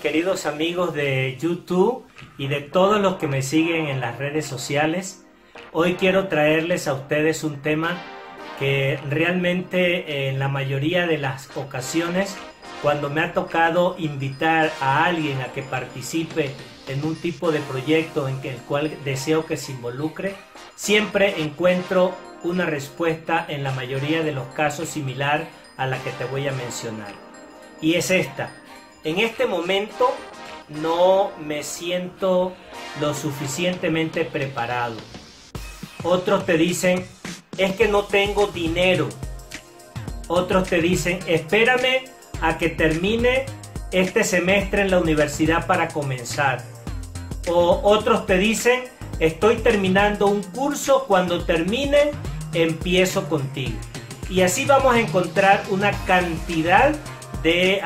queridos amigos de YouTube y de todos los que me siguen en las redes sociales. Hoy quiero traerles a ustedes un tema que realmente en la mayoría de las ocasiones, cuando me ha tocado invitar a alguien a que participe en un tipo de proyecto en el cual deseo que se involucre, siempre encuentro una respuesta en la mayoría de los casos similar a la que te voy a mencionar. Y es esta: en este momento no me siento lo suficientemente preparado. Otros te dicen, es que no tengo dinero. Otros te dicen, espérame a que termine este semestre en la universidad para comenzar. O otros te dicen, estoy terminando un curso, cuando termine empiezo contigo. Y así vamos a encontrar una cantidad de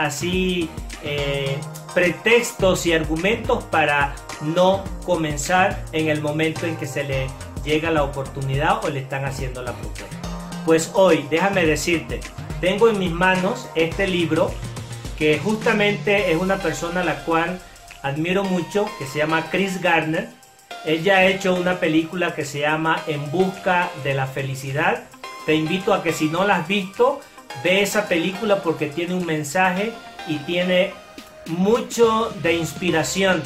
pretextos y argumentos para no comenzar en el momento en que se le llega la oportunidad o le están haciendo la propuesta. Pues hoy, déjame decirte, tengo en mis manos este libro que justamente es una persona a la cual admiro mucho, que se llama Chris Gardner. Ella ha hecho una película que se llama En busca de la felicidad. Te invito a que, si no la has visto, ve esa película porque tiene un mensaje y tiene mucho de inspiración.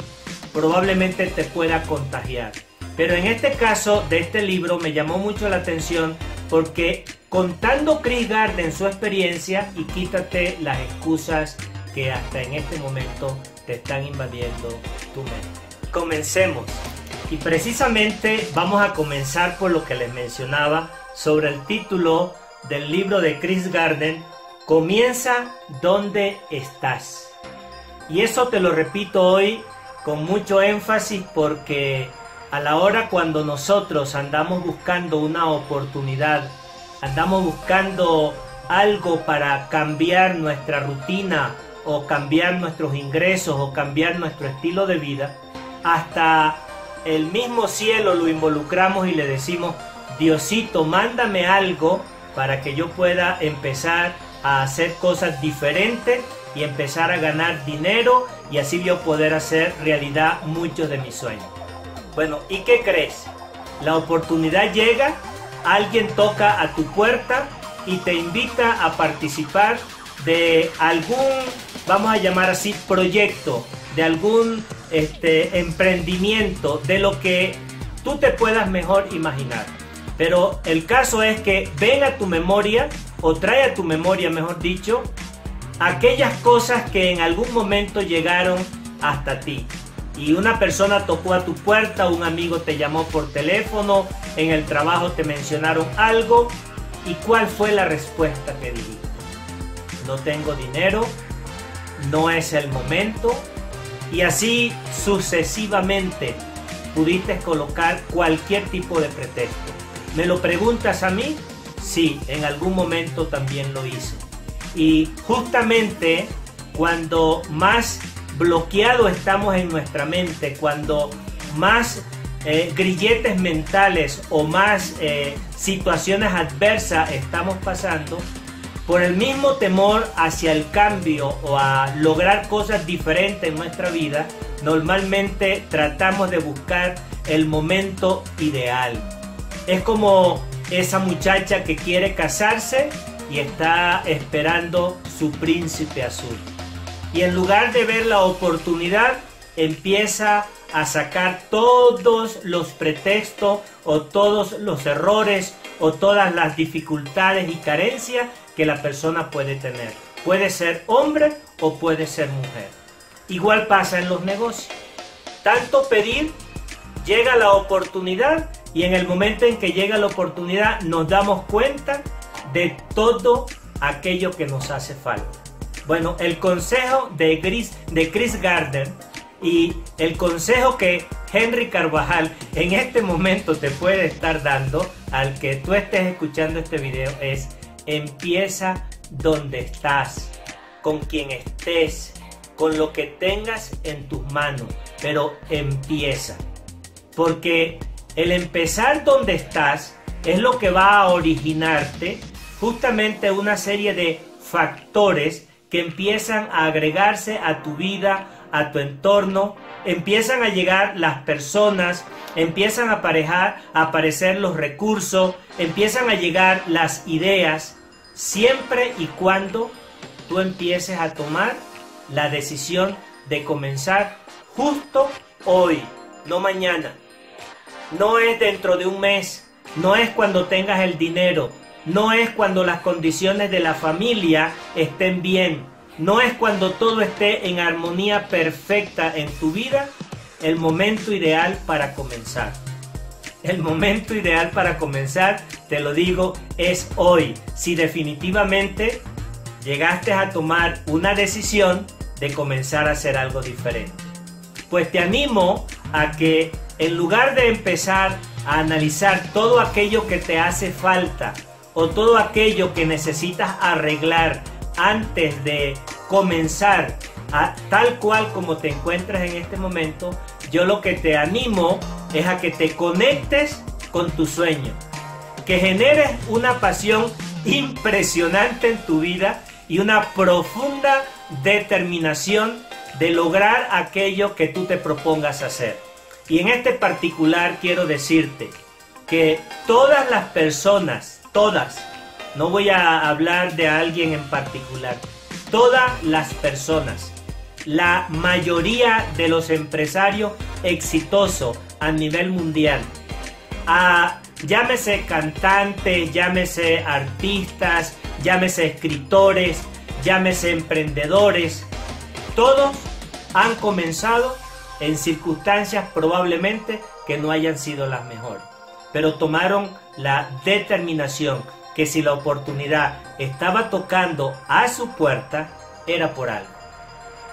Probablemente te pueda contagiar. Pero en este caso de este libro me llamó mucho la atención porque contando Chris Gardner su experiencia, y quítate las excusas que hasta en este momento te están invadiendo tu mente. Comencemos. Y precisamente vamos a comenzar por lo que les mencionaba sobre el título del libro de Chris Gardner: Comienza donde estás. Y eso te lo repito hoy con mucho énfasis porque a la hora cuando nosotros andamos buscando una oportunidad, andamos buscando algo para cambiar nuestra rutina o cambiar nuestros ingresos o cambiar nuestro estilo de vida, hasta el mismo cielo lo involucramos y le decimos, Diosito, mándame algo para que yo pueda empezar a hacer cosas diferentes y empezar a ganar dinero y así yo poder hacer realidad muchos de mis sueños. Bueno, ¿y qué crees? La oportunidad llega, alguien toca a tu puerta y te invita a participar de algún, vamos a llamar así, proyecto, de algún emprendimiento, de lo que tú te puedas mejor imaginar. Pero el caso es que ven a tu memoria, o trae a tu memoria, mejor dicho, aquellas cosas que en algún momento llegaron hasta ti. Y una persona tocó a tu puerta, un amigo te llamó por teléfono, en el trabajo te mencionaron algo. ¿Y cuál fue la respuesta que dijiste? No tengo dinero, no es el momento. Y así sucesivamente pudiste colocar cualquier tipo de pretexto. ¿Me lo preguntas a mí? Sí, en algún momento también lo hice. Y justamente cuando más bloqueado estamos en nuestra mente, cuando más grilletes mentales o más situaciones adversas estamos pasando, por el mismo temor hacia el cambio o a lograr cosas diferentes en nuestra vida, normalmente tratamos de buscar el momento ideal. Es como esa muchacha que quiere casarse y está esperando su príncipe azul. Y en lugar de ver la oportunidad, empieza a sacar todos los pretextos o todos los errores o todas las dificultades y carencias que la persona puede tener. Puede ser hombre o puede ser mujer. Igual pasa en los negocios. Tanto pedir, llega la oportunidad y en el momento en que llega la oportunidad nos damos cuenta de todo aquello que nos hace falta. Bueno, el consejo de Chris Gardner y el consejo que Henry Carvajal en este momento te puede estar dando al que tú estés escuchando este video es: empieza donde estás, con quien estés, con lo que tengas en tus manos, pero empieza. Porque el empezar donde estás es lo que va a originarte justamente una serie de factores que empiezan a agregarse a tu vida, a tu entorno, empiezan a llegar las personas, empiezan a aparecer los recursos, empiezan a llegar las ideas, siempre y cuando tú empieces a tomar la decisión de comenzar justo hoy, no mañana. No es dentro de un mes, no es cuando tengas el dinero, no es cuando las condiciones de la familia estén bien, no es cuando todo esté en armonía perfecta en tu vida, el momento ideal para comenzar. El momento ideal para comenzar, te lo digo, es hoy. Si definitivamente llegaste a tomar una decisión de comenzar a hacer algo diferente. Pues te animo a que en lugar de empezar a analizar todo aquello que te hace falta o todo aquello que necesitas arreglar antes de comenzar tal cual como te encuentras en este momento, yo lo que te animo es a que te conectes con tu sueño, que generes una pasión impresionante en tu vida y una profunda determinación de lograr aquello que tú te propongas hacer. Y en este particular quiero decirte que todas las personas, todas, no voy a hablar de alguien en particular, todas las personas, la mayoría de los empresarios exitosos a nivel mundial, llámese cantantes, llámese artistas, llámese escritores, llámese emprendedores, todos han comenzado en circunstancias probablemente que no hayan sido las mejores, pero tomaron la determinación que si la oportunidad estaba tocando a su puerta, era por algo.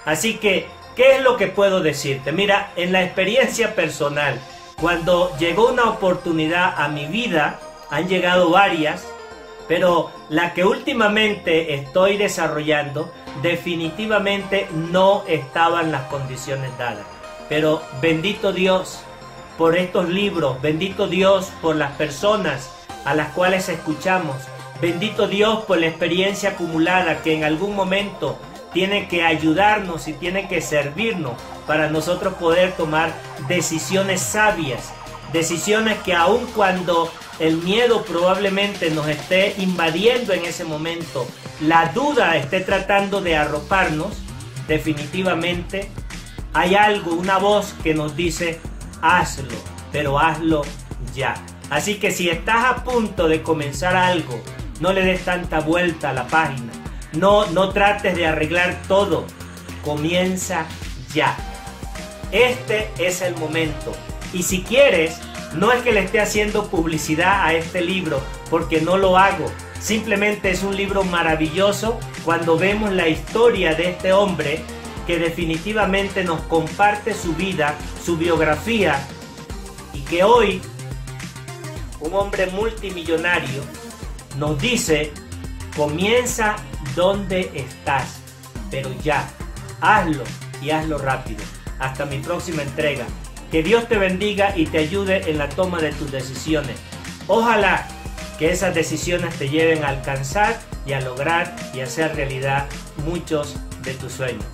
Así que, ¿qué es lo que puedo decirte? Mira, en la experiencia personal, cuando llegó una oportunidad a mi vida, han llegado varias, pero la que últimamente estoy desarrollando, definitivamente no estaban las condiciones dadas. Pero bendito Dios por estos libros, bendito Dios por las personas a las cuales escuchamos, bendito Dios por la experiencia acumulada que en algún momento tiene que ayudarnos y tiene que servirnos para nosotros poder tomar decisiones sabias, decisiones que aun cuando el miedo probablemente nos esté invadiendo en ese momento, la duda esté tratando de arroparnos, definitivamente hay algo, una voz que nos dice, hazlo, pero hazlo ya. Así que si estás a punto de comenzar algo, no le des tanta vuelta a la página. No trates de arreglar todo. Comienza ya. Este es el momento. Y si quieres, no es que le esté haciendo publicidad a este libro, porque no lo hago. Simplemente es un libro maravilloso cuando vemos la historia de este hombre que definitivamente nos comparte su vida, su biografía, y que hoy un hombre multimillonario nos dice, comienza donde estás, pero ya, hazlo y hazlo rápido. Hasta mi próxima entrega. Que Dios te bendiga y te ayude en la toma de tus decisiones. Ojalá que esas decisiones te lleven a alcanzar y a lograr y hacer realidad muchos de tus sueños.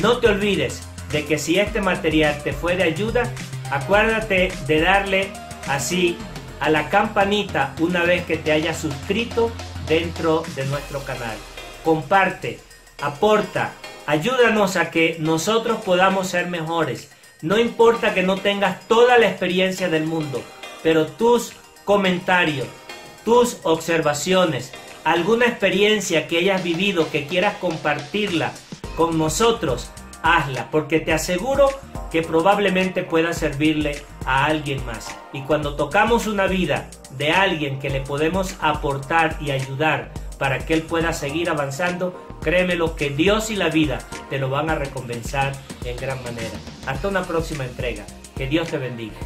No te olvides de que si este material te fue de ayuda, acuérdate de darle así a la campanita una vez que te hayas suscrito dentro de nuestro canal. Comparte, aporta, ayúdanos a que nosotros podamos ser mejores. No importa que no tengas toda la experiencia del mundo, pero tus comentarios, tus observaciones, alguna experiencia que hayas vivido que quieras compartirla con nosotros, hazla, porque te aseguro que probablemente pueda servirle a alguien más. Y cuando tocamos una vida de alguien que le podemos aportar y ayudar para que él pueda seguir avanzando, créemelo que Dios y la vida te lo van a recompensar en gran manera. Hasta una próxima entrega. Que Dios te bendiga.